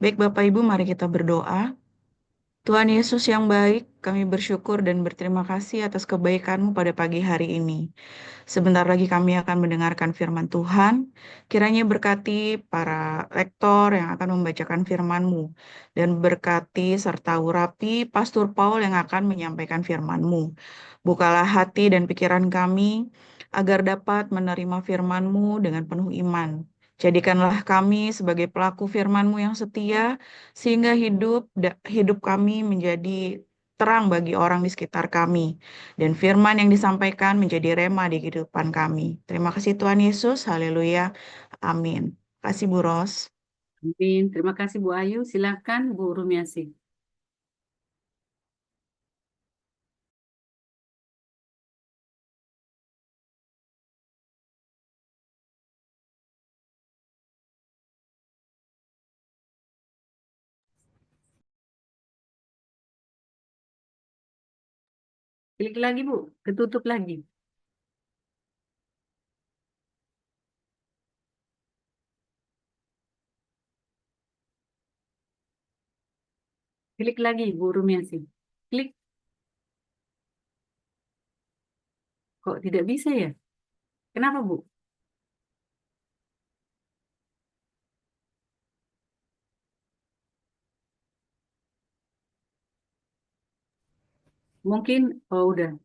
Baik Bapak Ibu, mari kita berdoa. Tuhan Yesus yang baik, kami bersyukur dan berterima kasih atas kebaikan-Mu pada pagi hari ini. Sebentar lagi kami akan mendengarkan firman Tuhan. Kiranya berkati para lektor yang akan membacakan firman-Mu. Dan berkati serta urapi Pastor Paul yang akan menyampaikan firman-Mu. Bukalah hati dan pikiran kami agar dapat menerima firman-Mu dengan penuh iman. Jadikanlah kami sebagai pelaku firman-Mu yang setia, sehingga hidup kami menjadi terang bagi orang di sekitar kami, dan firman yang disampaikan menjadi rema di kehidupan kami. Terima kasih Tuhan Yesus, haleluya, amin. Terima kasih Bu Ros. Amin. Terima kasih Bu Ayu. Silakan Bu Rumiasi. Klik lagi Bu, ketutup lagi. Klik lagi Bu Rumiasi. Klik. Kok tidak bisa ya? Kenapa Bu? Mungkin, oh udah.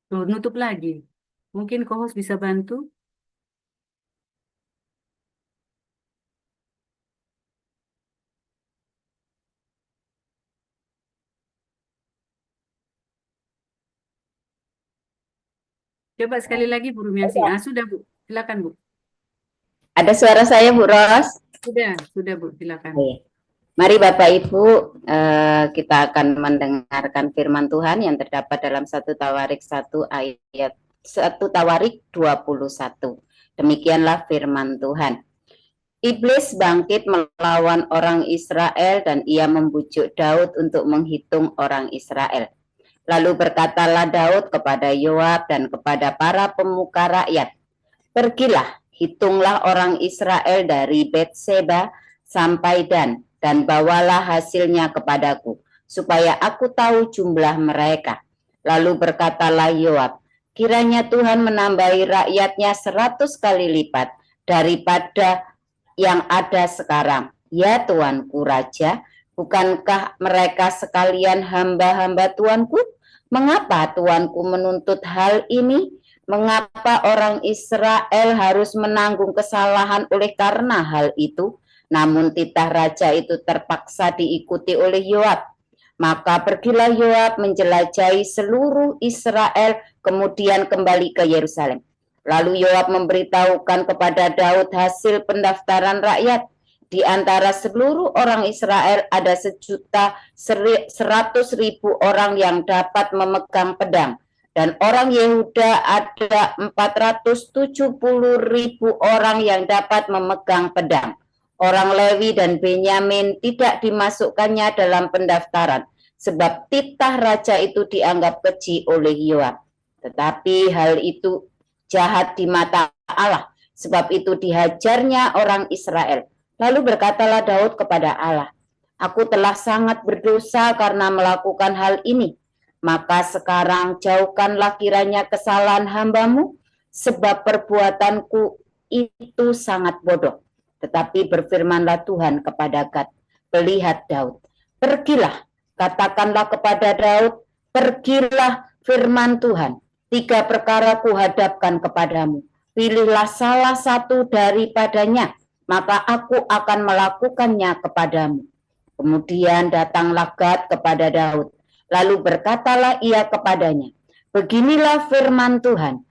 Tuh, nutup lagi. Mungkin co-host bisa bantu. Coba sekali lagi Bu Rumiasi. Ah, sudah Bu. Silakan Bu. Ada suara saya, Bu Ros? Sudah Bu. Silakan. Oke. Mari Bapak Ibu, kita akan mendengarkan firman Tuhan yang terdapat dalam 1 Tawarik 1 ayat 1 Tawarik 21. Demikianlah firman Tuhan. Iblis bangkit melawan orang Israel dan ia membujuk Daud untuk menghitung orang Israel. Lalu berkatalah Daud kepada Yoab dan kepada para pemuka rakyat, pergilah, hitunglah orang Israel dari Betseba sampai dan bawalah hasilnya kepadaku, supaya aku tahu jumlah mereka. Lalu berkatalah Yoab, kiranya Tuhan menambahi rakyatnya 100 kali lipat daripada yang ada sekarang. Ya Tuanku Raja, bukankah mereka sekalian hamba-hamba Tuanku? Mengapa Tuanku menuntut hal ini? Mengapa orang Israel harus menanggung kesalahan oleh karena hal itu? Namun titah raja itu terpaksa diikuti oleh Yoab. Maka pergilah Yoab menjelajahi seluruh Israel, kemudian kembali ke Yerusalem. Lalu Yoab memberitahukan kepada Daud hasil pendaftaran rakyat. Di antara seluruh orang Israel ada 1.100.000 orang yang dapat memegang pedang, dan orang Yehuda ada 470.000 orang yang dapat memegang pedang. Orang Lewi dan Benyamin tidak dimasukkannya dalam pendaftaran, sebab titah raja itu dianggap keji oleh Yoab. Tetapi hal itu jahat di mata Allah, sebab itu dihajarnya orang Israel. Lalu berkatalah Daud kepada Allah, aku telah sangat berdosa karena melakukan hal ini. Maka sekarang jauhkanlah kiranya kesalahan hamba-Mu, sebab perbuatanku itu sangat bodoh. Tetapi berfirmanlah Tuhan kepada Gad, melihat Daud, pergilah, katakanlah kepada Daud, pergilah, firman Tuhan, 3 perkara kuhadapkan kepadamu, pilihlah salah satu daripadanya, maka aku akan melakukannya kepadamu. Kemudian datanglah Gad kepada Daud, lalu berkatalah ia kepadanya, beginilah firman Tuhan,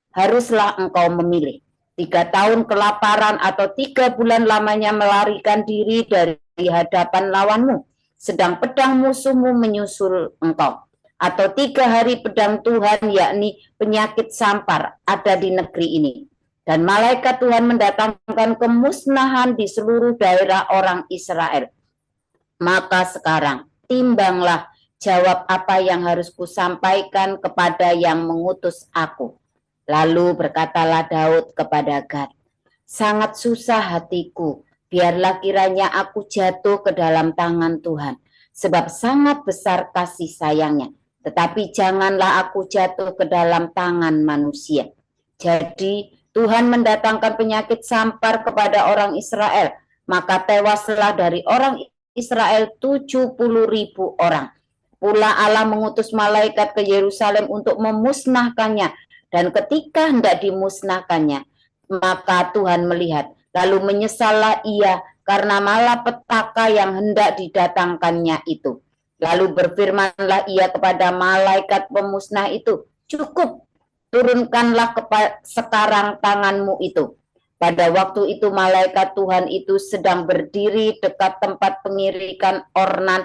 haruslah engkau memilih 3 tahun kelaparan atau 3 bulan lamanya melarikan diri dari hadapan lawanmu, sedang pedang musuhmu menyusul engkau, atau 3 hari pedang Tuhan, yakni penyakit sampar, ada di negeri ini, dan malaikat Tuhan mendatangkan kemusnahan di seluruh daerah orang Israel. Maka sekarang timbanglah, jawab apa yang harus kusampaikan kepada yang mengutus aku. Lalu berkatalah Daud kepada Gad, sangat susah hatiku, biarlah kiranya aku jatuh ke dalam tangan Tuhan, sebab sangat besar kasih sayangnya. Tetapi janganlah aku jatuh ke dalam tangan manusia. Jadi Tuhan mendatangkan penyakit sampar kepada orang Israel, maka tewaslah dari orang Israel 70.000 orang. Pula Allah mengutus malaikat ke Yerusalem untuk memusnahkannya, dan ketika hendak dimusnahkannya, maka Tuhan melihat, lalu menyesallah ia karena malapetaka yang hendak didatangkannya itu. Lalu berfirmanlah ia kepada malaikat pemusnah itu, cukup, turunkanlah sekarang tanganmu itu. Pada waktu itu malaikat Tuhan itu sedang berdiri dekat tempat pengirikan Ornan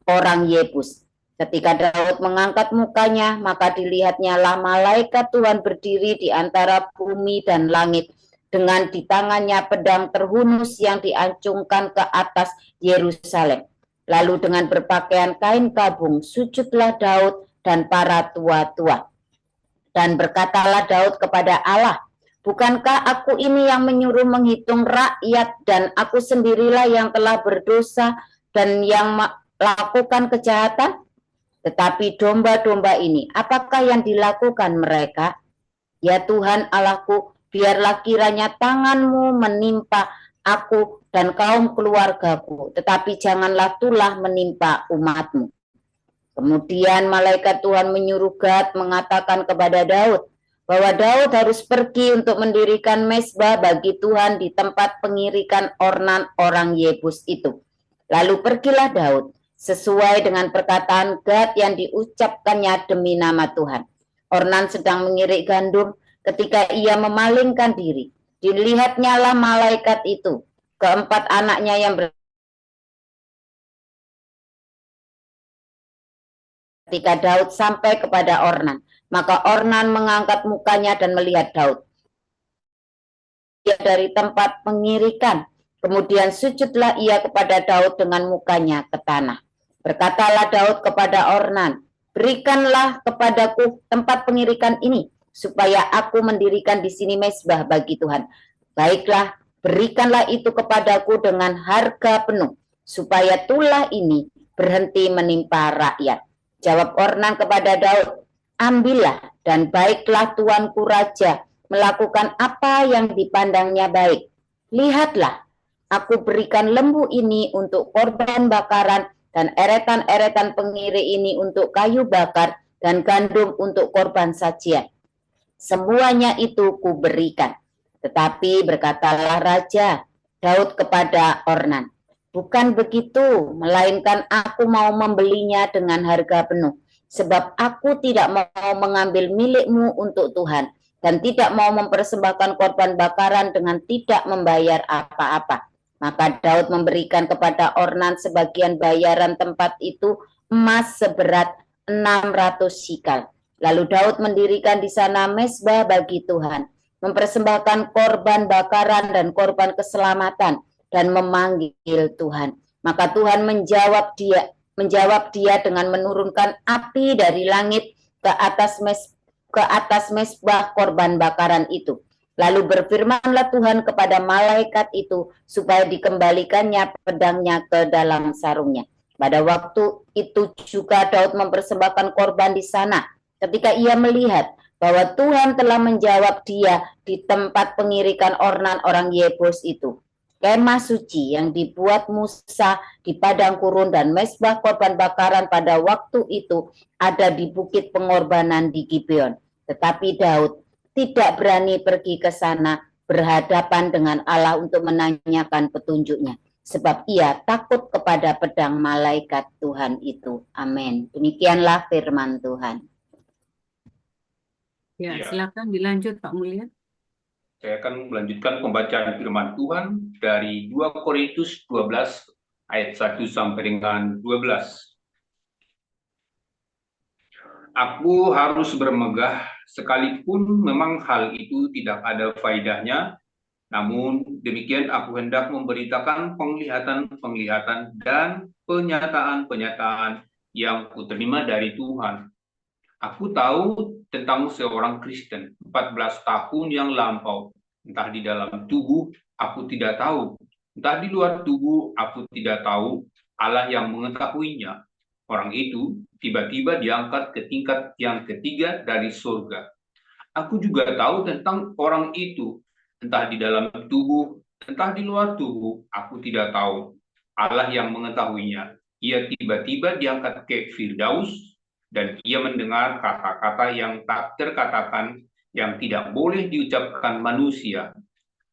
orang Yebus. Ketika Daud mengangkat mukanya, maka dilihatnya lah malaikat Tuhan berdiri di antara bumi dan langit, dengan di tangannya pedang terhunus yang diacungkan ke atas Yerusalem. Lalu dengan berpakaian kain kabung, sujudlah Daud dan para tua-tua. Dan berkatalah Daud kepada Allah, bukankah aku ini yang menyuruh menghitung rakyat, dan aku sendirilah yang telah berdosa dan yang melakukan kejahatan? Tetapi domba-domba ini, apakah yang dilakukan mereka? Ya Tuhan Allahku, biarlah kiranya tanganmu menimpa aku dan kaum keluargaku, tetapi janganlah tulah menimpa umatmu. Kemudian malaikat Tuhan menyuruh Gad mengatakan kepada Daud, bahwa Daud harus pergi untuk mendirikan mezbah bagi Tuhan di tempat pengirikan Ornan orang Yebus itu. Lalu pergilah Daud, sesuai dengan perkataan Gad yang diucapkannya demi nama Tuhan. Ornan sedang mengirik gandum, ketika ia memalingkan diri, dilihatnya lah malaikat itu, keempat anaknya yang ketika Daud sampai kepada Ornan, maka Ornan mengangkat mukanya dan melihat Daud. Ia dari tempat pengirikan, kemudian sujudlah ia kepada Daud dengan mukanya ke tanah. Berkatalah Daud kepada Ornan, berikanlah kepadaku tempat pengirikan ini, supaya aku mendirikan di sini mezbah bagi Tuhan. Baiklah, berikanlah itu kepadaku dengan harga penuh, supaya tulah ini berhenti menimpa rakyat. Jawab Ornan kepada Daud, ambillah, dan baiklah tuanku raja melakukan apa yang dipandangnya baik. Lihatlah, aku berikan lembu ini untuk korban bakaran, dan eretan-eretan pengiri ini untuk kayu bakar, dan gandum untuk korban sajian. Semuanya itu kuberikan. Tetapi berkatalah Raja Daud kepada Ornan, bukan begitu, melainkan aku mau membelinya dengan harga penuh, sebab aku tidak mau mengambil milikmu untuk Tuhan, dan tidak mau mempersembahkan korban bakaran dengan tidak membayar apa-apa. Maka Daud memberikan kepada Ornan sebagian bayaran tempat itu emas seberat 600 sikal. Lalu Daud mendirikan di sana mezbah bagi Tuhan, mempersembahkan korban bakaran dan korban keselamatan, dan memanggil Tuhan. Maka Tuhan menjawab dia dengan menurunkan api dari langit ke atas mezbah korban bakaran itu. Lalu berfirmanlah Tuhan kepada malaikat itu supaya dikembalikannya pedangnya ke dalam sarungnya. Pada waktu itu juga Daud mempersembahkan korban di sana, ketika ia melihat bahwa Tuhan telah menjawab dia di tempat pengirikan Ornan orang Yebus itu. Kemah suci yang dibuat Musa di padang gurun dan mezbah korban bakaran pada waktu itu ada di bukit pengorbanan di Gibeon. Tetapi Daud tidak berani pergi ke sana berhadapan dengan Allah untuk menanyakan petunjuknya, sebab ia takut kepada pedang malaikat Tuhan itu. Amin. Demikianlah firman Tuhan. Ya, Ya. silakan dilanjut Pak Mulya. Saya akan melanjutkan pembacaan firman Tuhan dari 2 Korintus 12 ayat 1 sampai dengan 12. Aku harus bermegah sekalipun memang hal itu tidak ada faedahnya, namun demikian aku hendak memberitakan penglihatan-penglihatan dan penyataan-penyataan yang kuterima dari Tuhan. Aku tahu tentang seorang Kristen 14 tahun yang lampau, entah di dalam tubuh aku tidak tahu, Entah di luar tubuh, aku tidak tahu, Allah yang mengetahuinya. Orang itu tiba-tiba diangkat ke tingkat yang ketiga dari surga. Aku juga tahu tentang orang itu, entah di dalam tubuh, entah di luar tubuh, aku tidak tahu. Allah yang mengetahuinya. Ia tiba-tiba diangkat ke Firdaus, dan ia mendengar kata-kata yang tak terkatakan, yang tidak boleh diucapkan manusia.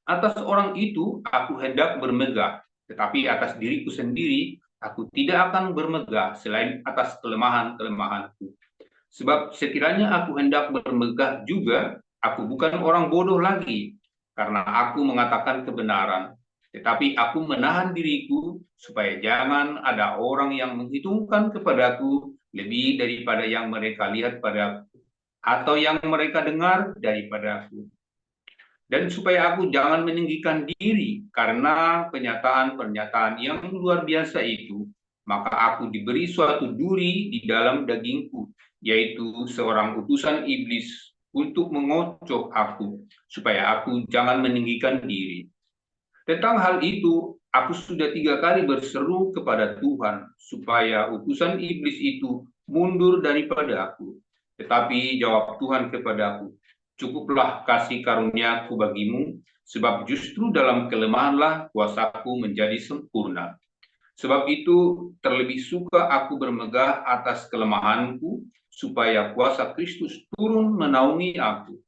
Atas orang itu aku hendak bermegah, tetapi atas diriku sendiri aku tidak akan bermegah selain atas kelemahan-kelemahanku. Sebab sekiranya aku hendak bermegah juga, aku bukan orang bodoh lagi, karena aku mengatakan kebenaran. Tetapi aku menahan diriku supaya jangan ada orang yang menghitungkan kepadaku lebih daripada yang mereka lihat padaku, atau yang mereka dengar daripadaku. Dan supaya aku jangan meninggikan diri karena pernyataan-pernyataan yang luar biasa itu, maka aku diberi suatu duri di dalam dagingku, yaitu seorang utusan iblis untuk mengocok aku, supaya aku jangan meninggikan diri. Tentang hal itu, aku sudah 3 kali berseru kepada Tuhan, supaya utusan iblis itu mundur daripada aku. Tetapi jawab Tuhan kepadaku, cukuplah kasih karuniaku bagimu, sebab justru dalam kelemahanlah kuasaku menjadi sempurna. Sebab itu terlebih suka aku bermegah atas kelemahanku, supaya kuasa Kristus turun menaungi aku.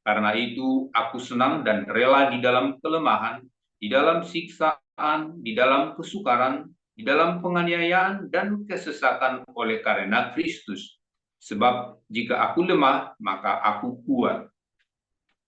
Karena itu aku senang dan rela di dalam kelemahan, di dalam siksaan, di dalam kesukaran, di dalam penganiayaan dan kesesakan oleh karena Kristus. Sebab jika aku lemah, maka aku kuat.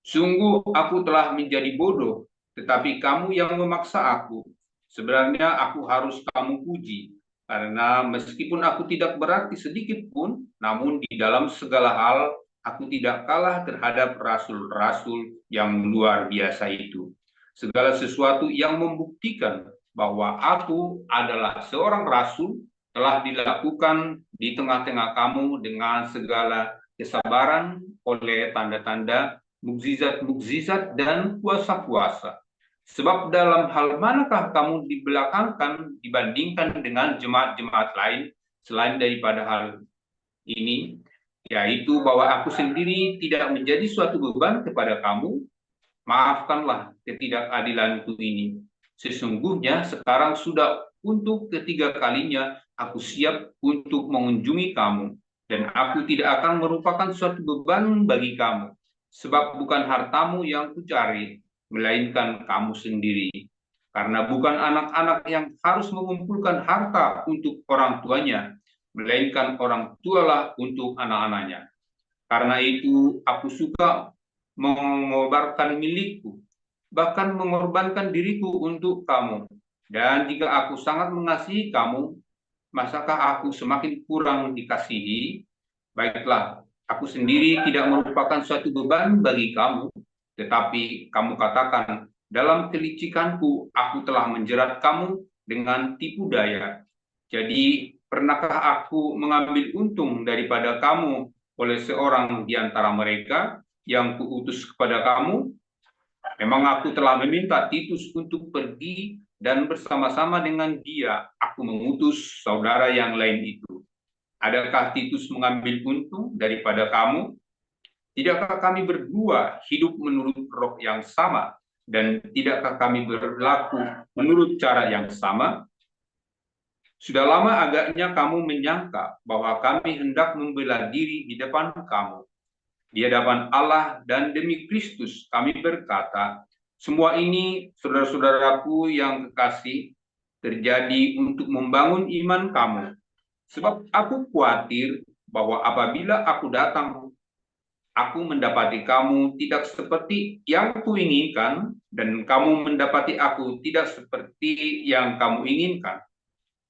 Sungguh aku telah menjadi bodoh, tetapi kamu yang memaksa aku. Sebenarnya aku harus kamu puji, karena meskipun aku tidak berarti sedikit pun, namun di dalam segala hal aku tidak kalah terhadap rasul-rasul yang luar biasa itu. Segala sesuatu yang membuktikan bahwa aku adalah seorang rasul telah dilakukan di tengah-tengah kamu dengan segala kesabaran oleh tanda-tanda, mukjizat-mukjizat, dan kuasa-kuasa. Sebab dalam hal manakah kamu dibelakangkan dibandingkan dengan jemaat-jemaat lain selain daripada hal ini, yaitu bahwa aku sendiri tidak menjadi suatu beban kepada kamu. Maafkanlah ketidakadilanku ini. Sesungguhnya sekarang sudah untuk ketiga kalinya aku siap untuk mengunjungi kamu, dan aku tidak akan merupakan suatu beban bagi kamu, sebab bukan hartamu yang kucari, melainkan kamu sendiri. Karena bukan anak-anak yang harus mengumpulkan harta untuk orang tuanya, melainkan orang tualah untuk anak-anaknya. Karena itu aku suka mengorbankan milikku, bahkan mengorbankan diriku untuk kamu. Dan jika aku sangat mengasihi kamu, masakah aku semakin kurang dikasihi? Baiklah, aku sendiri tidak merupakan suatu beban bagi kamu, tetapi kamu katakan, dalam kelicikanku aku telah menjerat kamu dengan tipu daya. Jadi, pernahkah aku mengambil untung daripada kamu oleh seorang di antara mereka yang kuutus kepada kamu? Memang aku telah meminta Titus untuk pergi, dan bersama-sama dengan dia aku mengutus saudara yang lain itu. Adakah Titus mengambil untung daripada kamu? Tidakkah kami berdua hidup menurut roh yang sama, dan tidakkah kami berlaku menurut cara yang sama? Sudah lama agaknya kamu menyangka bahwa kami hendak membela diri di depan kamu. Di hadapan Allah dan demi Kristus kami berkata, semua ini saudara-saudaraku yang kekasih terjadi untuk membangun iman kamu. Sebab aku khawatir bahwa apabila aku datang, aku mendapati kamu tidak seperti yang kuinginkan, dan kamu mendapati aku tidak seperti yang kamu inginkan.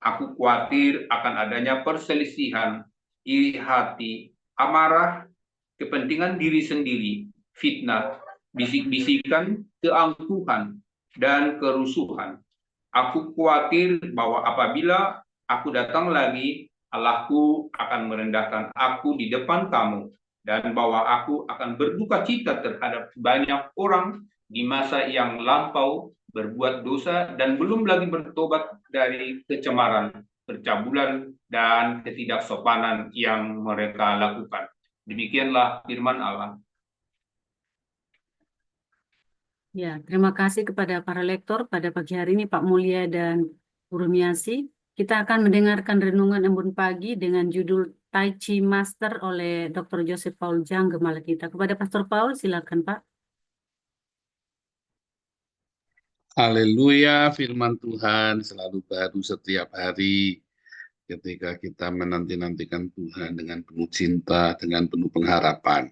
Aku khawatir akan adanya perselisihan, iri hati, amarah, kepentingan diri sendiri, fitnah, bisik-bisikan, keangkuhan, dan kerusuhan. Aku khawatir bahwa apabila aku datang lagi, Allahku akan merendahkan aku di depan kamu, dan bahwa aku akan berduka cita terhadap banyak orang di masa yang lampau berbuat dosa, dan belum lagi bertobat dari kecemaran, percabulan, dan ketidaksopanan yang mereka lakukan. Demikianlah firman Allah. Ya, terima kasih kepada para lektor pada pagi hari ini, Pak Mulia dan Bu Rumiasi. Kita akan mendengarkan renungan embun pagi dengan judul Tai Chi Master oleh Dr. Joseph Paul Jang, Gembala kita. Kepada Pastor Paul, silakan Pak. Haleluya, firman Tuhan selalu baru setiap hari ketika kita menanti-nantikan Tuhan dengan penuh cinta, dengan penuh pengharapan.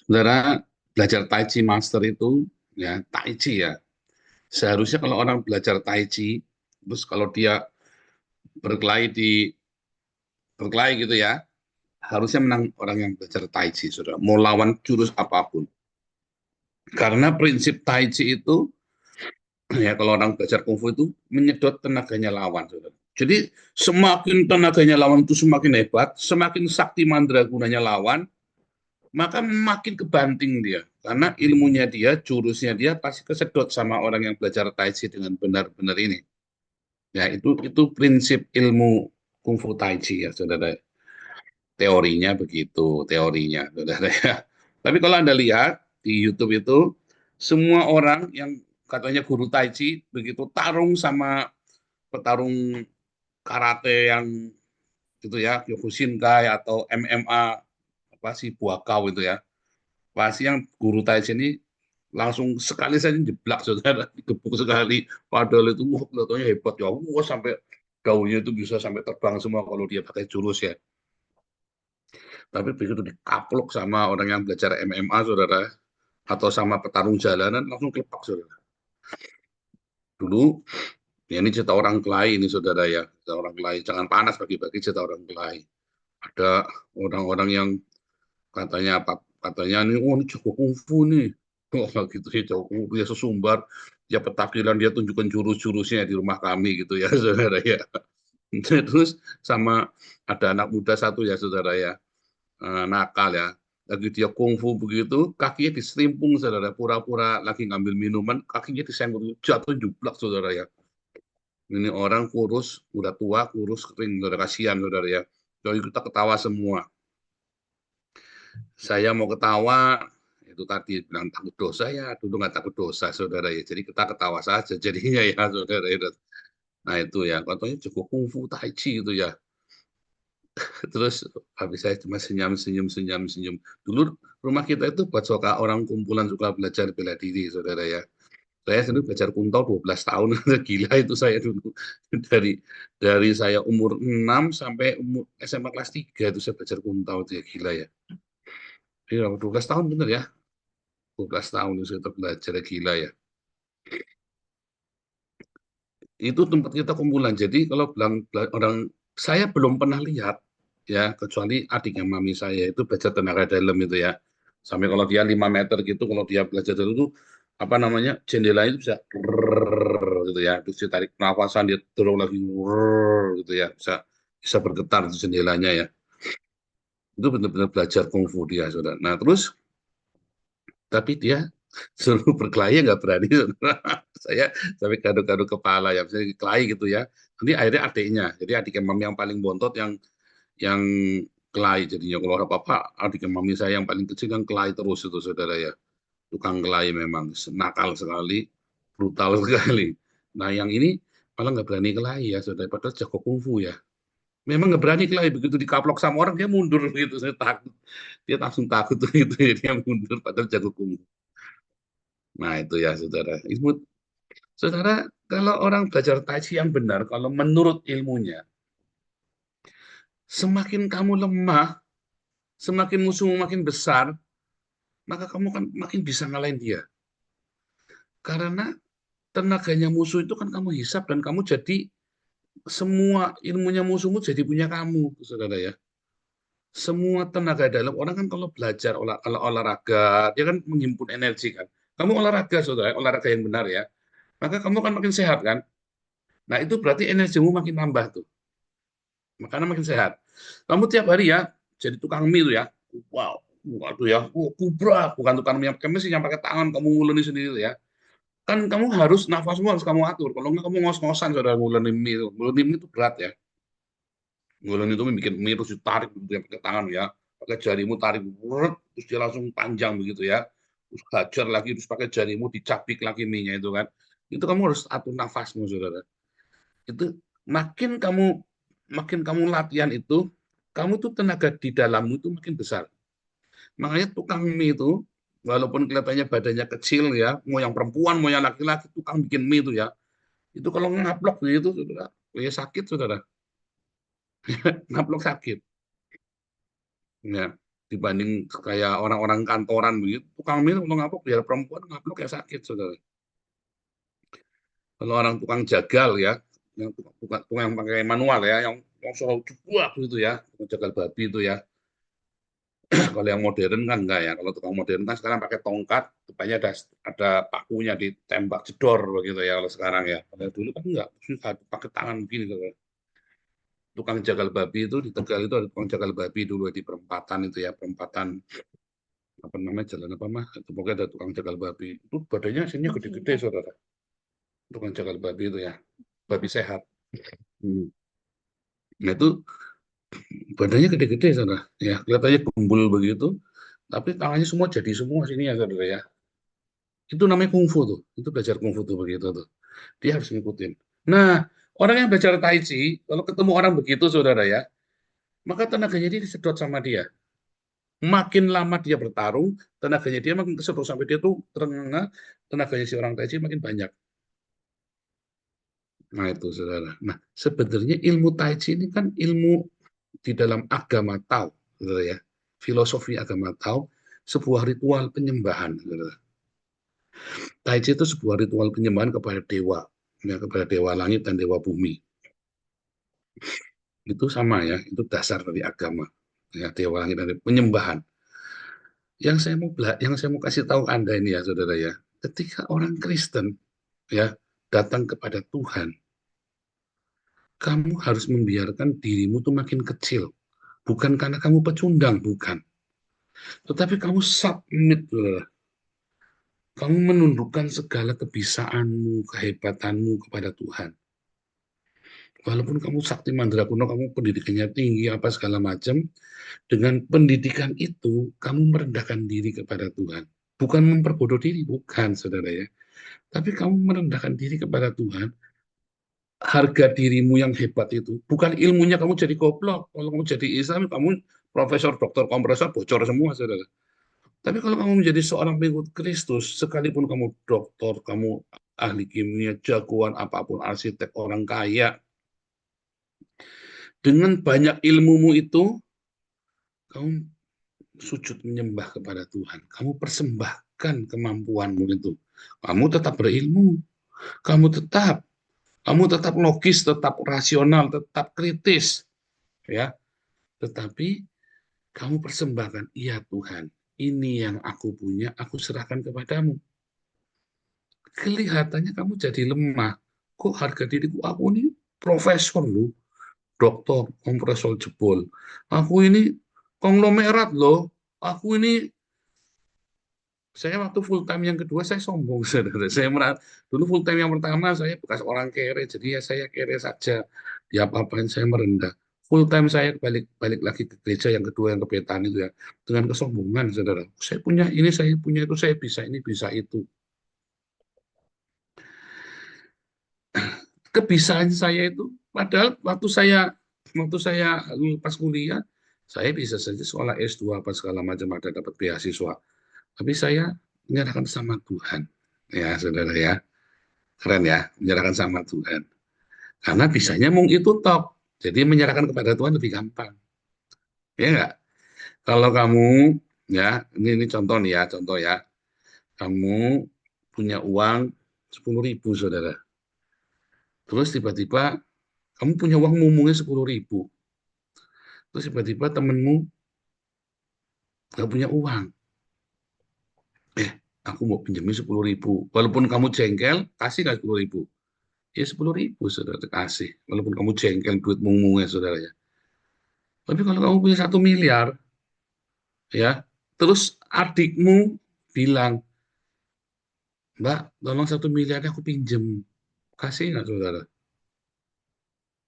Saudara, belajar Tai Chi Master itu, ya Tai Chi ya, seharusnya kalau orang belajar Tai Chi, terus kalau dia berkelahi gitu ya, harusnya menang orang yang belajar Tai Chi, saudara. Mau lawan jurus apapun. Karena prinsip Tai Chi itu, ya kalau orang belajar kungfu itu menyedot tenaganya lawan, saudara. Jadi semakin tenaganya lawan itu semakin hebat, semakin sakti mandragunanya lawan, maka makin kebanting dia. Karena ilmunya dia, jurusnya dia pasti kesedot sama orang yang belajar Tai Chi dengan benar-benar ini. Ya itu prinsip ilmu kungfu Tai Chi ya, saudara. Teorinya begitu, teorinya, saudara ya. Tapi kalau Anda lihat di YouTube itu, semua orang yang katanya guru Tai Chi begitu tarung sama petarung karate yang gitu ya, Kyokushinkai atau MMA apa sih Buakau itu ya. Pasti yang guru Tai Chi ini langsung sekali saja jeblak saudara, digebuk sekali. Padahal itu wah kelihatannya hebat ya, wah sampai daunnya itu bisa sampai terbang semua kalau dia pakai jurus ya. Tapi begitu dikaplok sama orang yang belajar MMA saudara, atau sama petarung jalanan langsung kelepak saudara. Dulu ya ini cerita orang kelahi ini saudara ya, cerita orang kelahi, jangan panas bagi-bagi cerita orang kelahi. Ada orang-orang yang katanya apa, katanya nih oh ini jago kungfu nih, oh gitu ya, jago kungfu dia sesumbar, dia petakilan, dia tunjukkan jurus-jurusnya di rumah kami gitu ya saudara ya. Terus sama ada anak muda satu ya saudara ya, nakal ya, lagi dia kungfu begitu kakinya diselimpung saudara, pura-pura lagi ngambil minuman kakinya disenggol jatuh jublak saudara ya. Ini orang kurus, udah tua, kurus, kering, saudara, kasihan saudara ya. Jadi kita ketawa semua. Saya mau ketawa, itu tadi bilang takut dosa ya, dulu nggak takut dosa saudara ya. Jadi kita ketawa saja jadinya ya saudara ya. Nah itu ya, katanya cukup kungfu tai chi itu ya. Terus habis saya cuma senyum. Dulu rumah kita itu buat suka orang kumpulan suka belajar bela diri saudara ya. Saya sendiri belajar kuntau 12 tahun, gila itu saya dulu. Dari saya umur 6 sampai umur SMA kelas 3 itu saya belajar kuntau, itu ya gila ya. Iya, 12 tahun bener ya. 12 tahun itu saya belajar, gila ya. Itu tempat kita kumpulan. Jadi kalau bilang orang, saya belum pernah lihat, ya kecuali adiknya mami saya itu belajar tenaga dalam itu ya. Sampai kalau dia 5 meter gitu, kalau dia belajar dulu apa namanya jendela itu bisa gitu ya, terus ditarik nafasan dia dorong lagi gitu ya, bisa bergetar di jendelanya ya. Itu benar-benar belajar kungfu dia saudara. Nah terus tapi dia suruh berkelahi nggak berani saudara. Saya sampai gaduh-gaduh kepala ya, misalnya kelahi gitu ya. Nanti akhirnya adiknya, jadi adik mami yang paling bontot yang kelahi jadinya. Kalau apa-apa adik mami saya yang paling kecil yang kelahi terus itu saudara ya. Tukang kelahi memang nakal sekali, brutal sekali. Nah yang ini malah nggak berani kelahi ya saudara, padahal jago kungfu ya. Memang nggak berani kelahi, begitu dikaplok sama orang dia mundur gitu, saya takut. Dia langsung takut gitu, dia mundur padahal jago kungfu. Nah itu ya saudara. Saudara, kalau orang belajar Tai Chi yang benar, kalau menurut ilmunya, semakin kamu lemah, semakin musuhmu makin besar, maka kamu kan makin bisa ngalahin dia. Karena tenaganya musuh itu kan kamu hisap dan kamu jadi semua ilmunya musuhmu jadi punya kamu, saudara ya. Semua tenaga dalam orang kan kalau belajar kalau olahraga dia kan menghimpun energi kan. Kamu olahraga saudara, olahraga yang benar ya. Maka kamu kan makin sehat kan. Nah itu berarti energimu makin nambah tuh. Makanya makin sehat. Kamu tiap hari ya jadi tukang mie tuh ya. Wow, waduh ya, kubra bukan tukang mie pakai mesin yang pakai tangan kamu nguleni sendiri tuh ya. kan kamu harus nafasmu harus kamu atur. Kalau nggak kamu ngos-ngosan saudara ngulenin mie itu. Ngulenin mie itu berat ya. Ngulenin itu bikin mie terus ditarik gitu ya, pakai tangan ya. Pakai jarimu tarik, terus dia langsung panjang begitu ya. Terus hajar lagi, terus pakai jarimu dicapik lagi mie-nya itu kan. Itu kamu harus atur nafasmu saudara. Itu makin kamu latihan itu, kamu tuh tenaga di dalammu itu makin besar. Makanya tukang mie itu, walaupun kelihatannya badannya kecil ya, mau yang perempuan, mau yang laki-laki, tukang bikin mie itu ya, itu kalau ngaplok gitu, saudara, ya sakit, saudara. Ngaplok sakit. Ya, dibanding kayak orang-orang kantoran begitu, tukang mie kalau ngaplok, biar perempuan ngaplok ya sakit, saudara. Kalau orang tukang jagal ya, yang tukang yang pakai manual ya, yang selalu jebuak gitu ya, tukang jagal babi itu ya. Kalau yang modern kan enggak ya. Kalau tukang modern kan sekarang pakai tongkat, depannya ada pakunya ditembak jedor begitu ya kalau sekarang ya. Kalau dulu kan enggak, susah pakai tangan begini gitu. Tukang jagal babi itu di Tegal itu ada tukang jagal babi dulu di perempatan itu ya, perempatan apa namanya jalan apa mah? Itu pokoknya ada tukang jagal babi. Itu badannya sini gede-gede saudara. Tukang jagal babi itu ya, babi sehat. Hmm. Nah itu badannya gede-gede saudara. Ya kelihatannya gembul begitu, tapi tangannya semua jadi semua sini ya saudara ya. Itu namanya kungfu tuh. Itu belajar kungfu tuh begitu tuh. Dia harus ngikutin. Nah, orang yang belajar tai chi, kalau ketemu orang begitu saudara ya, maka tenaganya dia disedot sama dia. Makin lama dia bertarung, tenaganya dia makin kesedot sampai dia tuh terengah, tenaganya si orang tai chi makin banyak. Nah itu saudara. Nah sebenarnya ilmu tai chi ini kan ilmu di dalam agama Tao, saudara ya. Filosofi agama Tao, sebuah ritual penyembahan, saudara. Tai Chi itu sebuah ritual penyembahan kepada dewa, ya, kepada dewa langit dan dewa bumi. Itu sama ya, itu dasar dari agama, ya, dewa langit dan dewa, penyembahan. Yang saya mau kasih tahu Anda ini ya, saudara ya, ketika orang Kristen ya datang kepada Tuhan, kamu harus membiarkan dirimu tuh makin kecil, bukan karena kamu pecundang, bukan, tetapi kamu submit, saudara. Kamu menundukkan segala kebisaanmu, kehebatanmu kepada Tuhan. Walaupun kamu sakti mandraguna, kamu pendidikannya tinggi, apa segala macam, dengan pendidikan itu, kamu merendahkan diri kepada Tuhan. Bukan memperbodoh diri, bukan, saudara ya. Tapi kamu merendahkan diri kepada Tuhan, harga dirimu yang hebat itu, bukan ilmunya kamu jadi goblok. Kalau kamu jadi Islam, kamu profesor, doktor, kompresor, bocor semua, saudara. Tapi kalau kamu menjadi seorang pengikut Kristus, sekalipun kamu doktor, kamu ahli kimia, jagoan apapun, arsitek, orang kaya, dengan banyak ilmumu itu, kamu sujud menyembah kepada Tuhan. Kamu persembahkan kemampuanmu itu. Kamu tetap berilmu. Kamu tetap logis, tetap rasional, tetap kritis. Ya, tetapi kamu persembahkan, iya Tuhan, ini yang aku punya, aku serahkan kepadamu. Kelihatannya kamu jadi lemah. Kok harga diriku, aku ini profesor loh, doktor, kompresor jebol. Aku ini konglomerat loh. Aku ini, saya waktu full time yang kedua saya sombong, saudara. Dulu full time yang pertama saya bekas orang kere, jadi ya saya kere saja. Di apa-apain saya merendah. Full time saya balik lagi ke gereja yang kedua yang ke Betan itu ya, dengan kesombongan, saudara. Saya punya ini, saya punya itu, saya bisa ini, bisa itu. Kebisaan saya itu, padahal waktu saya pas kuliah, saya bisa saja sekolah S2 apa segala macam, ada dapat beasiswa. Tapi saya menyerahkan sama Tuhan. Ya, saudara ya. Keren ya, menyerahkan sama Tuhan. Karena bisanya mung itu top. Jadi menyerahkan kepada Tuhan lebih gampang. Ya enggak? Kalau kamu, ya, ini contoh nih ya, contoh ya. Kamu punya uang 10.000, saudara. Terus tiba-tiba kamu punya uang mumungnya 10.000. Terus tiba-tiba temenmu nggak punya uang. Aku mau pinjemin 10.000. Walaupun kamu jengkel, kasih nggak 10.000? Ya 10.000, saudara, kasih. Walaupun kamu jengkel duit mumungnya, saudara ya. Tapi kalau kamu punya 1 miliar, ya, terus adikmu bilang, Mbak, tolong 1 miliar aku pinjem. Kasih nggak saudara?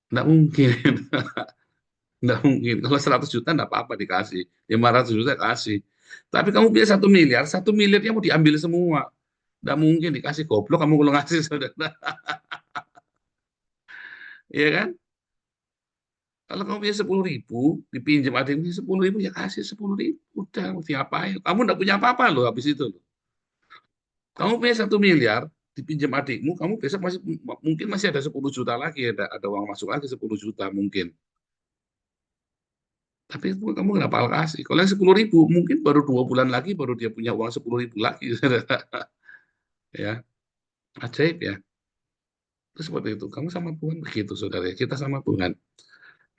Nggak mungkin. Nggak mungkin. Kalau 100 juta nggak apa-apa dikasih. 500 juta kasih. Tapi kamu punya 1 miliar, 1 miliarnya mau diambil semua. Nggak mungkin dikasih, goblok kamu kalau ngasih saudara. Iya kan? Kalau kamu punya 10.000, dipinjam adikmu 10.000, ya kasih 10.000. Udah, mau diapain? Kamu nggak punya apa-apa loh habis itu loh. Kamu punya 1 miliar, dipinjam adikmu, kamu besok masih mungkin masih ada 10 juta lagi, ada uang masuk lagi 10 juta mungkin. Tapi itu kamu nggak bakal kasih. Kalau yang 10.000, mungkin baru 2 bulan lagi baru dia punya uang 10.000 lagi. Ya, ajaib ya. Itu seperti itu. Kamu sama Tuhan begitu, saudara. Kita sama Tuhan.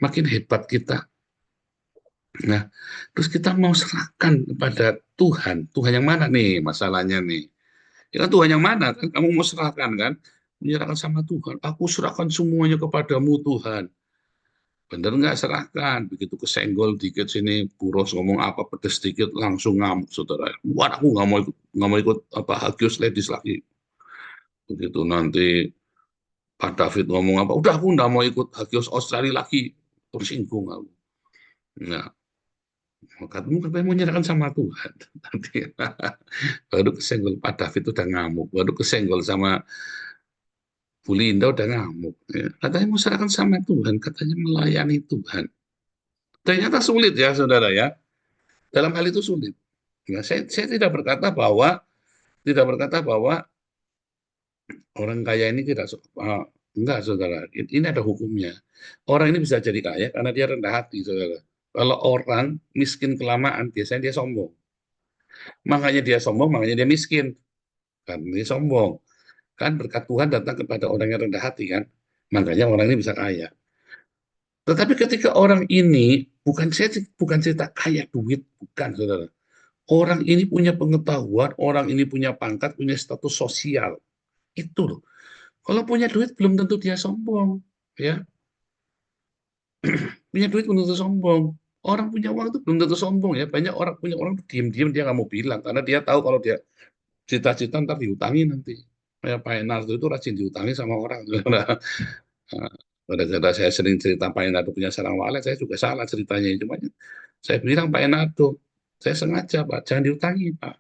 Makin hebat kita. Nah, terus kita mau serahkan kepada Tuhan. Tuhan yang mana nih masalahnya nih? Ya kan Tuhan yang mana? Kan kamu mau serahkan kan? Menyerahkan sama Tuhan. Aku serahkan semuanya kepadamu Tuhan. Bener nggak serahkan? Begitu kesenggol dikit sini, buros ngomong apa pedes dikit langsung ngamuk saudara. Wah, aku nggak mau ikut apa Hagios Ladies lagi. Begitu nanti Pak David ngomong apa, udah aku nggak mau ikut Hagios Australia lagi. Tersinggung aku. Nah, kamu katanya mau nyerahkan sama Tuhan. Nanti baru kesenggol Pak David udah ngamuk, baru kesenggol sama Bu Linda udah ngamuk. Ya. Katanya mau serahkan sama Tuhan, katanya melayani Tuhan. Ternyata sulit ya saudara ya. Dalam hal itu sulit. Ya, saya tidak berkata bahwa orang kaya ini tidak enggak saudara. Ini ada hukumnya. Orang ini bisa jadi kaya karena dia rendah hati saudara. Kalau orang miskin kelamaan biasanya dia sombong. Makanya dia sombong, makanya dia miskin. Kan dia sombong. Kan berkat Tuhan datang kepada orang yang rendah hati kan. Makanya orang ini bisa kaya. Tetapi ketika orang ini bukan cerita kaya duit, bukan saudara. Orang ini punya pengetahuan, orang ini punya pangkat, punya status sosial. Itu loh. Kalau punya duit belum tentu dia sombong, ya. Punya duit belum tentu sombong. Orang punya uang itu belum tentu sombong ya. Banyak orang punya uang diam-diam dia nggak mau bilang karena dia tahu kalau dia cita-cita ntar diutangi nanti. Kayak Pak Enardo itu rajin diutangi sama orang. Pada saya sering cerita Pak Enardo punya sarang walet, saya juga salah ceritanya. Cuma saya bilang Pak Enardo, saya sengaja Pak, jangan diutangi Pak.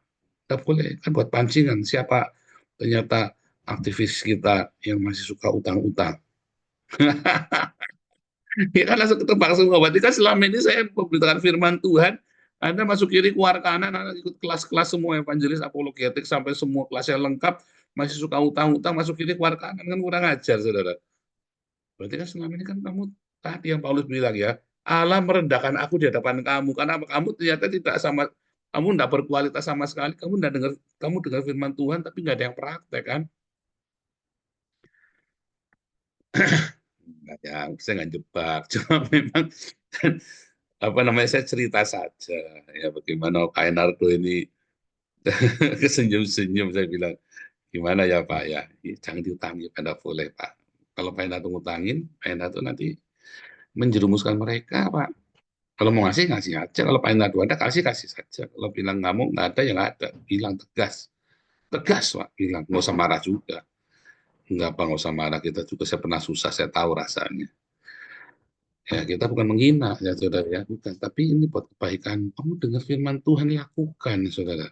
Tidak boleh, kan buat pancingan. Siapa ternyata aktivis kita yang masih suka utang-utang. Ya kan langsung ketebak semua. Berarti kan selama ini saya memberitakan firman Tuhan, Anda masuk kiri, keluar kanan, Anda ikut kelas-kelas semua evangelis, apologetik, sampai semua kelasnya lengkap, masih suka utang-utang, masuk kiri, keluar kanan, kan kurang ajar, saudara. Berarti kan selama ini kan kamu, tadi yang Paulus bilang ya, Allah merendahkan aku di hadapan kamu, karena kamu ternyata tidak sama, kamu tidak berkualitas sama sekali, kamu dengar firman Tuhan, tapi nggak ada yang praktek kan. Nggak, ya, saya nggak jebak, cuma memang apa namanya saya cerita saja ya bagaimana Pak Enardo ini kesenyum-senyum saya bilang gimana ya Pak ya jangan diutangi pada boleh Pak kalau Pak Enardo ngutangin Pak Enardo nanti menjerumuskan mereka Pak kalau mau ngasih ngasih aja kalau Pak Enardo ada kasih kasih saja kalau bilang nggak mau nggak ada ya nggak ada bilang tegas tegas Pak bilang nggak usah marah juga nggak usah marah kita juga saya pernah susah saya tahu rasanya. Ya, kita bukan menghina, ya saudara ya, bukan. Tapi ini buat kebaikan. Kamu dengar firman Tuhan lakukan, saudara.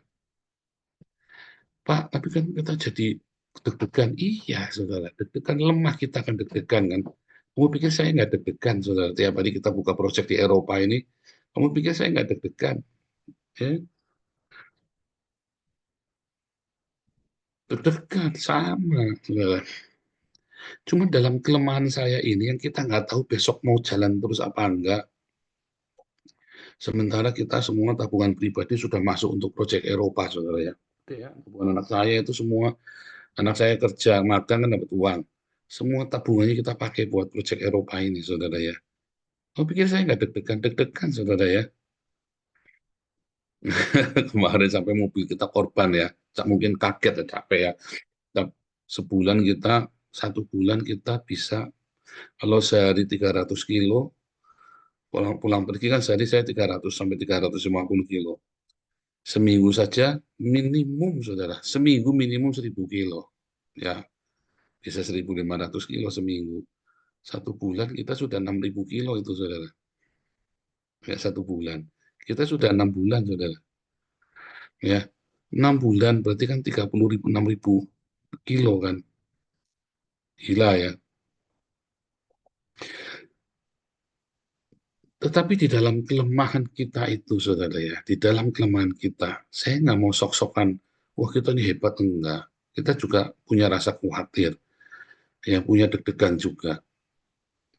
Pak, tapi kan kita jadi deg-degan. Iya, saudara. Deg-degan lemah kita akan deg-degan kan. Kamu pikir saya nggak deg-degan, saudara. Tiap hari kita buka proyek di Eropa ini. Kamu pikir saya nggak deg-degan. Ya, deg-degan, sama, saudara. Cuma dalam kelemahan saya ini, yang kita nggak tahu besok mau jalan terus apa enggak. Sementara kita semua tabungan pribadi sudah masuk untuk proyek Eropa, saudara ya. Ya, tabungan anak saya itu semua, anak saya kerja, magang kan dapat uang. Semua tabungannya kita pakai buat proyek Eropa ini, saudara ya. Kau pikir saya nggak deg-degan? Deg-degan, saudara ya. Kemarin sampai mobil kita korban ya. Mungkin kaget ya, capek ya. Sebulan kita, 1 bulan kita bisa, kalau sehari 300 kilo, pulang pergi kan sehari saya 300 sampai 350 kilo. Seminggu saja minimum, saudara. Seminggu minimum 1.000 kilo. Ya, bisa 1.500 kilo seminggu. 1 bulan kita sudah 6.000 kilo itu, saudara. Ya, 1 bulan. Kita sudah 6 bulan, saudara. Ya, 6 bulan berarti kan 30.000, 6.000 kilo kan. Gila ya. Tetapi di dalam kelemahan kita itu, saudara ya, di dalam kelemahan kita, saya nggak mau sok-sokan, wah kita ini hebat, enggak. Kita juga punya rasa khawatir, ya punya deg-degan juga.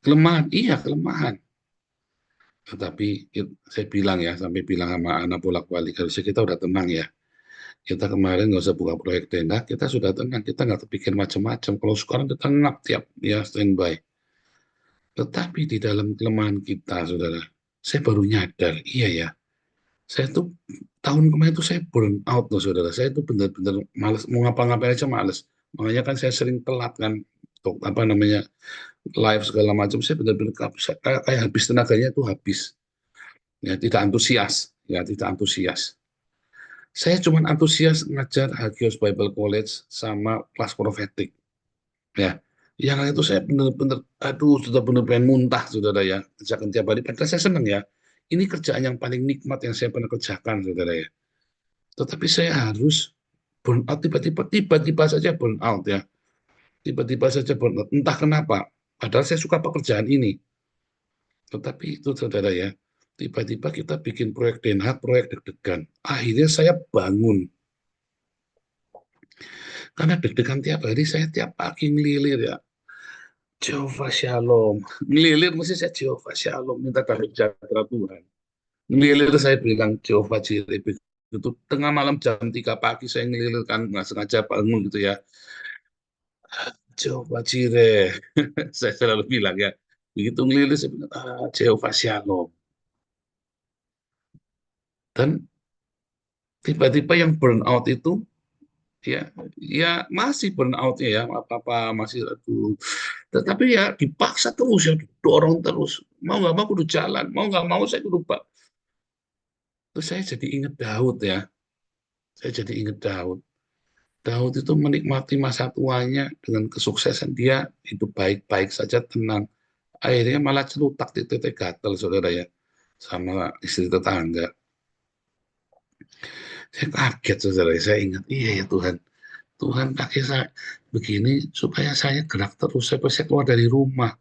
Kelemahan, iya kelemahan. Tetapi saya bilang ya, sampai bilang sama anak bolak-balik, harusnya kita udah tenang ya. Kita kemarin nggak usah buka proyek tenda, kita sudah tenang, kita nggak terpikir macam-macam. Kalau sekarang kita ngap tiap ya standby. Tetapi di dalam kelemahan kita, saudara, saya baru nyadar, iya ya, saya tuh tahun kemarin tuh saya burn out loh, saudara. Saya tuh benar-benar males, mau ngapa-ngapain aja males. Makanya kan saya sering telat kan, untuk apa namanya, live segala macam. Saya benar-benar kayak habis tenaganya tuh habis. Ya, tidak antusias, ya tidak antusias. Saya cuma antusias ngajar Hagios Bible College sama kelas profetik. Ya, yang lain itu saya benar-benar, aduh, sudah benar pengen muntah, saudara ya. Kerjakan tiap hari. Padahal saya senang ya. Ini kerjaan yang paling nikmat yang saya pernah kerjakan, saudara ya. Tetapi saya harus burn out tiba-tiba saja burn out ya. Tiba-tiba saja burn out. Entah kenapa. Padahal saya suka pekerjaan ini. Tetapi itu, saudara ya. Tiba-tiba kita bikin proyek Den Haag, proyek deg-degan. Akhirnya saya bangun. Karena deg-degan tiap hari, saya tiap pagi ngelilir ya. Jehovah Shalom. Ngelilir mesti saya Jehovah Shalom. Minta damai sejahtera Tuhan. Ngelilir saya bilang Jehovah Jireh. Itu tengah malam jam 3 pagi saya ngelilir kan. Nggak sengaja bangun gitu ya. Jehovah Jireh. Saya selalu bilang ya. Begitu ngelilir saya bilang, Jehovah Shalom. Dan tiba-tiba yang burn out itu ya ya masih burn out ya apa masih aduh, tetapi ya dipaksa terus ya dorong terus mau nggak mau kudu jalan mau nggak mau saya kudu pak. Terus saya jadi ingat Daud ya, saya jadi ingat Daud. Daud itu menikmati masa tuanya dengan kesuksesan, dia hidup baik-baik saja tenang, akhirnya malah celutak di titik gatel, saudara ya, sama istri tetangga. Saya kaget, saudara, saya ingat iya ya Tuhan. Tuhan pakai saya begini supaya saya gerak terus, supaya saya keluar dari rumah,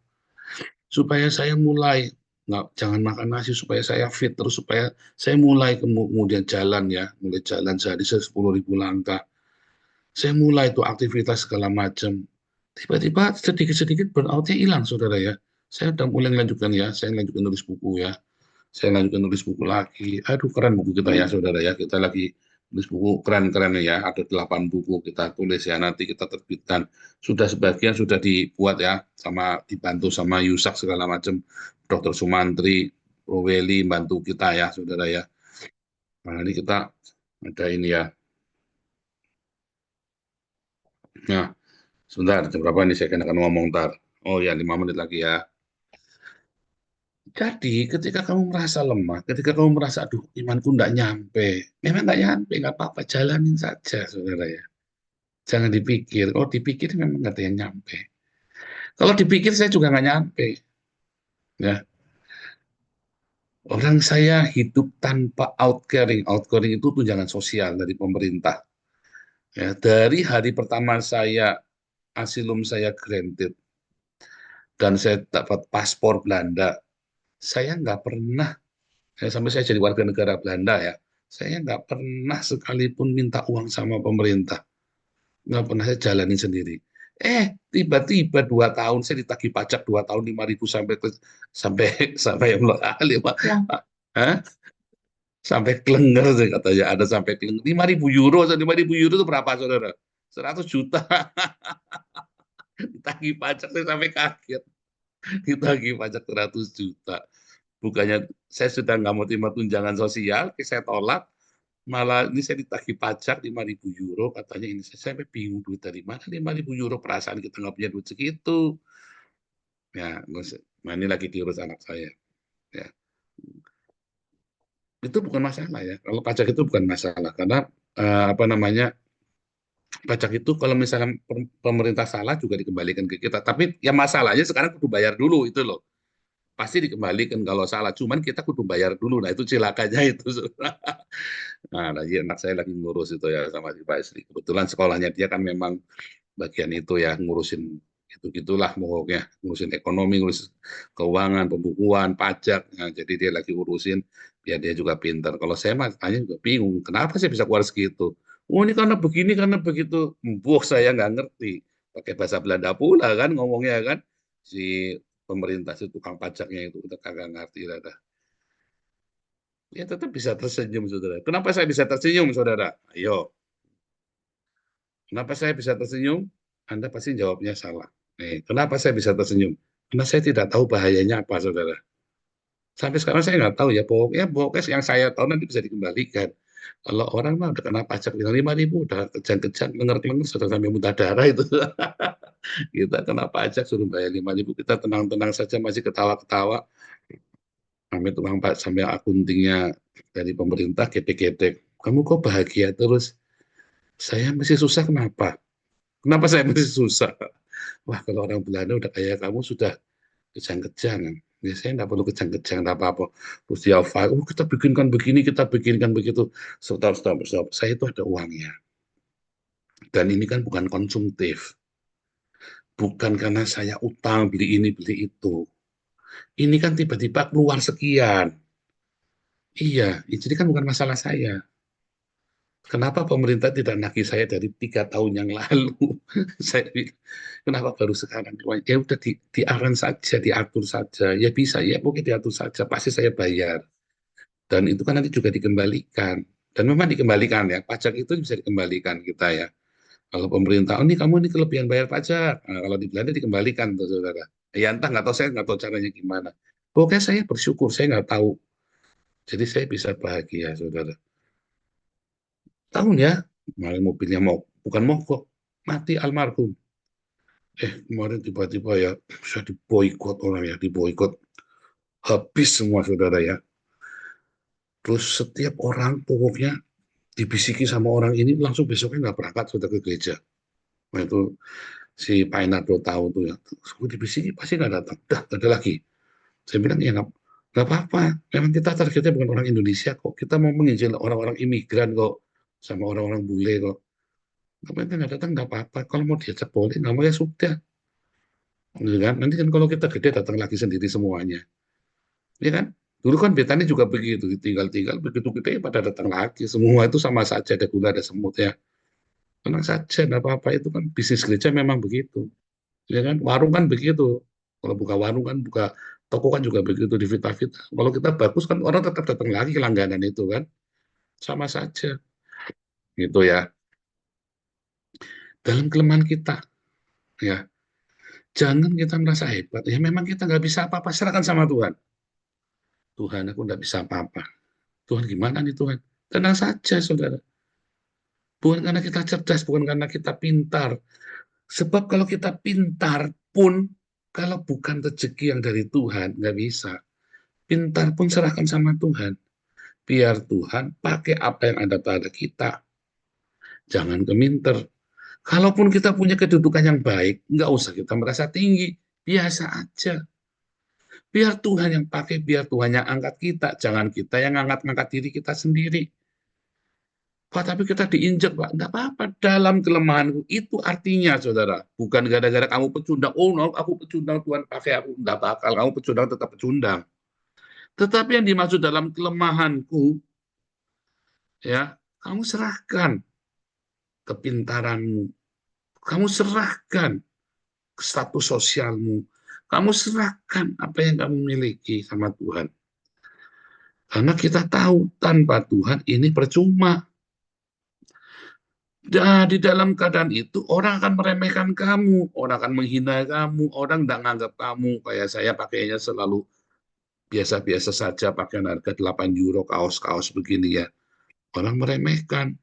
supaya saya mulai nggak jangan makan nasi, supaya saya fit terus, supaya saya mulai kemudian jalan ya, mulai jalan sehari 10.000 langkah. Saya mulai tuh aktivitas segala macam. Tiba-tiba sedikit-sedikit burnout-nya hilang, saudara ya. Saya udah mulai melanjutkan ya, saya lanjutkan nulis buku ya. Saya lanjutkan nulis buku lagi. Aduh, keren buku kita ya, saudara ya. Kita lagi nulis buku keren-keren ya. Ada 8 buku kita tulis ya. Nanti kita terbitkan. Sudah sebagian sudah dibuat ya, sama dibantu sama Yusak segala macam. Dr. Sumantri, Roweli bantu kita ya, saudara ya. Nah, ini kita ada ini ya. Nah, sebentar, jam berapa ini saya akan ngomong ntar. Oh ya, 5 menit lagi ya. Jadi, ketika kamu merasa lemah, ketika kamu merasa, aduh, imanku nggak nyampe, memang nggak nyampe, nggak apa-apa, jalanin saja, saudara ya. Jangan dipikir, oh dipikir memang nggak ada yang nyampe. Kalau dipikir saya juga nggak nyampe. Ya, orang saya hidup tanpa outgoing. Outgoing itu tunjangan sosial dari pemerintah. Ya, dari hari pertama saya asilum saya granted dan saya dapat paspor Belanda, saya nggak pernah sampai saya jadi warga negara Belanda ya, saya nggak pernah sekalipun minta uang sama pemerintah, nggak pernah, saya jalanin sendiri. Tiba-tiba 2 tahun saya ditagih pajak 2 tahun 5.000 sampai sampai sampai lima, Hah? Sampai klenger sih katanya, ada sampai klenger 5.000 euro, 5.000 euro itu berapa, saudara? 100 juta ditagih pajak, saya sampai kaget ditagih pajak 100 juta. Bukannya saya sudah nggak mau terima tunjangan sosial, saya tolak, malah ini saya ditagih pajak 5.000 euro, katanya ini saya sampai bingung duit dari mana 5.000 euro, perasaan kita nggak punya duit segitu. Ya, nah ini lagi diurus anak saya. Ya. itu bukan masalah ya. Kalau pajak itu bukan masalah karena apa namanya, pajak itu kalau misalkan pemerintah salah juga dikembalikan ke kita. Tapi ya masalahnya sekarang kudu bayar dulu itu loh. Pasti dikembalikan kalau salah. Cuman kita kudu bayar dulu. Nah itu cilakanya itu. Nah, lagi anak saya lagi ngurus itu ya sama si Pak Isri. Kebetulan sekolahnya dia kan memang bagian itu ya, ngurusin itu-gitulah pokoknya, ngurusin ekonomi, ngurus keuangan, pembukuan, pajak. Nah, jadi dia lagi urusin biar dia juga pinter. Kalau saya mah tanya juga bingung, kenapa saya bisa keluar segitu? Oh ini karena begini, karena begitu. Buh, saya nggak ngerti. Pakai bahasa Belanda pula kan ngomongnya kan. Si pemerintah, si tukang pajaknya itu, kita kagak ngerti. Dah. Ya tetap bisa tersenyum, saudara. Kenapa saya bisa tersenyum, saudara? Ayo, kenapa saya bisa tersenyum? Anda pasti jawabnya salah. Kenapa saya bisa tersenyum? Karena saya tidak tahu bahayanya apa, saudara. Sampai sekarang saya nggak tahu ya, pokoknya yang saya tahu nanti bisa dikembalikan. Kalau orang mah udah kena pajak 5.000, udah kejang-kejang, ngenger-ngenger, sudah sampai muntah darah itu. Kita kena pajak suruh bayar 5.000, kita tenang-tenang saja masih ketawa-ketawa. Sampai tukang pak, sampai akuntingnya dari pemerintah gede-gede. Kamu kok bahagia terus? Saya masih susah kenapa? Kenapa saya masih susah? Wah, kalau orang Belanda udah kayak kamu sudah kejang-kejang. Ya, saya nggak perlu kejang-kejang, nggak apa-apa. Terus dia file, oh kita bikinkan begini, kita bikinkan begitu. Stop. Saya itu ada uangnya. Dan ini kan bukan konsumtif. Bukan karena saya utang, beli ini, beli itu. Ini kan tiba-tiba keluar sekian. Iya, jadi kan bukan masalah saya. Kenapa pemerintah tidak nagih saya dari 3 tahun yang lalu? Saya kenapa baru sekarang? Ya udah diaran saja, diatur saja. Ya bisa, ya mungkin diatur saja. Pasti saya bayar. Dan itu kan nanti juga dikembalikan. Dan memang dikembalikan ya. Pajak itu bisa dikembalikan kita ya. Kalau pemerintah, oh ini kamu ini kelebihan bayar pajak. Nah, kalau di Belanda dikembalikan, tuh, saudara. Ya entah nggak tahu, saya nggak tahu caranya gimana. Pokoknya saya bersyukur, saya nggak tahu. Jadi saya bisa bahagia, saudara. Tahun ya, kemarin mobilnya mau bukan mogok, mati almarhum. Kemarin tiba-tiba ya bisa diboikot orang ya, diboikot habis semua, saudara ya. Terus setiap orang pokoknya dibisiki sama orang ini langsung besoknya nggak berangkat sudah ke gereja. Nah, itu si Pak Enardo tahu tuh ya. Terus dibisiki pasti nggak datang. Dah, ada lagi. Saya bilang ya nggak apa-apa. Memang kita targetnya bukan orang Indonesia kok. Kita mau menginjil orang-orang imigran kok, sama orang-orang bule kok. Mereka nggak datang nggak apa-apa. Kalau mau diajak boleh, nggak mau ya sudah. Gitu kan? Nanti kan kalau kita gede datang lagi sendiri semuanya. Ya kan? Dulu kan Betani juga begitu, tinggal-tinggal begitu gede pada datang lagi. Semua itu sama saja, ada gula, ada semut ya. Tenang saja, nggak apa-apa, itu kan bisnis gereja memang begitu. Ya kan? Warung kan begitu. Kalau buka warung kan, buka toko kan juga begitu di Vita-Vita. Kalau kita bagus kan orang tetap datang lagi ke langganan itu kan. Sama saja. Gitu ya. Dalam kelemahan kita, ya. Jangan kita merasa hebat. Ya memang kita nggak bisa apa-apa, serahkan sama Tuhan. Tuhan, aku nggak bisa apa-apa. Tuhan, gimana nih Tuhan? Tenang saja, saudara. Bukan karena kita cerdas, bukan karena kita pintar. Sebab kalau kita pintar pun, kalau bukan rezeki yang dari Tuhan, nggak bisa. Pintar pun serahkan sama Tuhan. Biar Tuhan pakai apa yang ada pada kita. Jangan keminter. Kalaupun kita punya kedudukan yang baik, nggak usah kita merasa tinggi. Biasa aja. Biar Tuhan yang pakai, biar Tuhan yang angkat kita. Jangan kita yang angkat-angkat diri kita sendiri. Pak, tapi kita diinjak, Pak. Enggak apa-apa, dalam kelemahanku. Itu artinya, saudara. Bukan gara-gara kamu pecundang. Oh, no, aku pecundang, Tuhan pakai aku. Enggak bakal, kamu pecundang tetap pecundang. Tetapi yang dimaksud dalam kelemahanku, ya, kamu serahkan kepintaranmu. Kamu serahkan status sosialmu. Kamu serahkan apa yang kamu miliki sama Tuhan. Karena kita tahu, tanpa Tuhan ini percuma. Di dalam keadaan itu, orang akan meremehkan kamu, orang akan menghina kamu, orang tidak menganggap kamu. Kayak saya pakainya selalu biasa-biasa saja, pakai harga 8 euro, kaos-kaos begini ya. Orang meremehkan.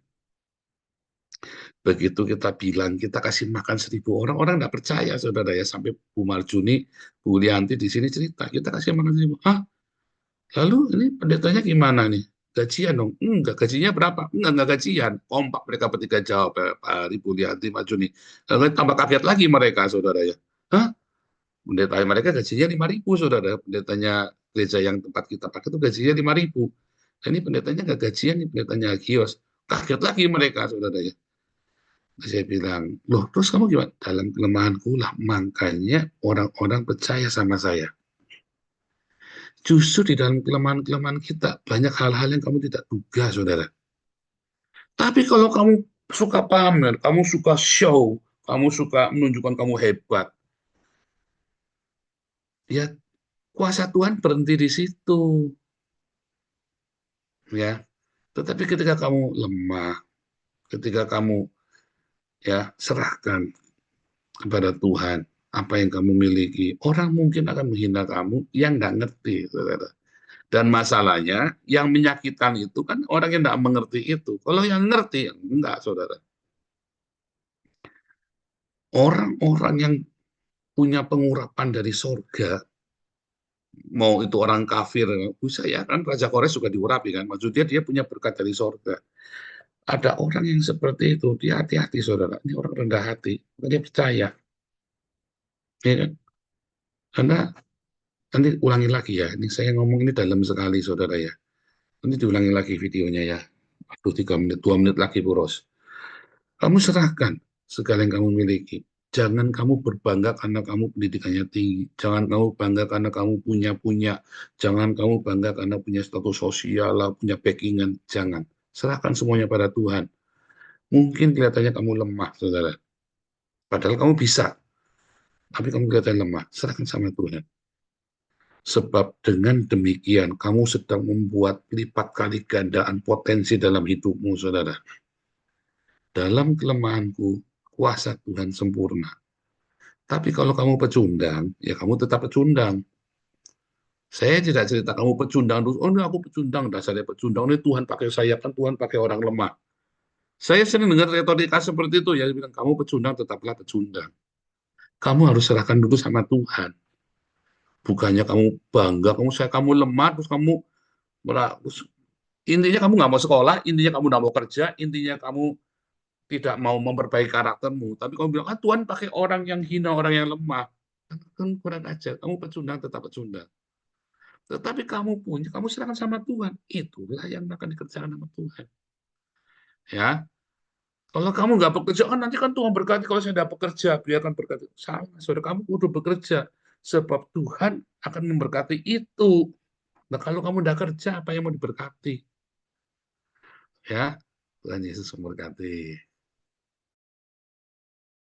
Begitu kita bilang, kita kasih makan 1.000 orang, orang tidak percaya, saudara ya. Sampai Bu Marjuni, Bu Lianti di sini cerita, kita kasih makan 1.000. Hah? Lalu ini pendetanya gimana nih? gajian dong. Enggak, gajinya berapa? Enggak gajian. Kompak mereka bertiga jawab, Pak Ribu, Lianti, Pak Juni. Lalu tambah kaget lagi mereka, saudara ya. Hah? Pendeta mereka gajinya 5.000, saudara. Pendetanya gereja yang tempat kita pakai itu gajinya 5.000. Dan ini pendetanya nggak gajian, ini pendetanya Agios. Kaget lagi mereka, saudara ya. Saya bilang, loh terus kamu gimana? Dalam kelemahanku lah, makanya orang-orang percaya sama saya. Justru di dalam kelemahan-kelemahan kita, banyak hal-hal yang kamu tidak duga, saudara. Tapi kalau kamu suka pamer, kamu suka show, kamu suka menunjukkan kamu hebat, ya kuasa Tuhan berhenti di situ. Ya, tetapi ketika kamu lemah, ketika kamu ya serahkan kepada Tuhan apa yang kamu miliki, orang mungkin akan menghina kamu yang nggak ngerti, saudara. Dan masalahnya yang menyakitkan itu kan orang yang nggak mengerti itu. Kalau yang ngerti, enggak, saudara. Orang-orang yang punya pengurapan dari sorga, mau itu orang kafir, saya kan Raja Kores juga diurapi kan, maksudnya dia punya berkat dari sorga. Ada orang yang seperti itu, dia hati-hati, saudara. Ini orang rendah hati, dia percaya. Ya kan? Karena nanti ulangi lagi ya, ini saya ngomong ini dalam sekali, saudara ya. Ini diulangi lagi videonya ya. Aduh, 3 menit, 2 menit lagi, Bu Ros. Kamu serahkan segala yang kamu miliki. Jangan kamu berbangga karena kamu pendidikannya tinggi. Jangan kamu bangga karena kamu punya. Jangan kamu bangga karena punya status sosial, punya backingan. Jangan. Serahkan semuanya pada Tuhan. Mungkin kelihatannya kamu lemah, saudara. Padahal kamu bisa. Tapi kamu kelihatan lemah. Serahkan sama Tuhan. Sebab dengan demikian, kamu sedang membuat lipat kali gandaan potensi dalam hidupmu, saudara. Dalam kelemahanku, kuasa Tuhan sempurna. Tapi kalau kamu pecundang, ya kamu tetap pecundang. Saya tidak cerita kamu pecundang, oh ini aku pecundang, dasarnya pecundang, ini Tuhan pakai saya, kan Tuhan pakai orang lemah. Saya sering dengar retorika seperti itu, ya bilang kamu pecundang, tetaplah pecundang. Kamu harus serahkan dulu sama Tuhan. Bukannya kamu bangga, kamu lemah, terus kamu intinya kamu nggak mau sekolah, intinya kamu nggak mau kerja, intinya kamu tidak mau memperbaiki karaktermu. Tapi kamu bilang, Tuhan pakai orang yang hina, orang yang lemah. Kan kurang ajar, kamu pecundang, tetap pecundang. Tetapi kamu serahkan sama Tuhan. Itulah yang akan dikerjakan sama Tuhan. Ya, kalau kamu nggak bekerja, nanti kan Tuhan berkati. Kalau saya nggak bekerja, biarkan berkati. Salah, saudara, kamu kudu bekerja. Sebab Tuhan akan memberkati itu. Nah, kalau kamu nggak kerja, apa yang mau diberkati? Ya, Tuhan Yesus memberkati.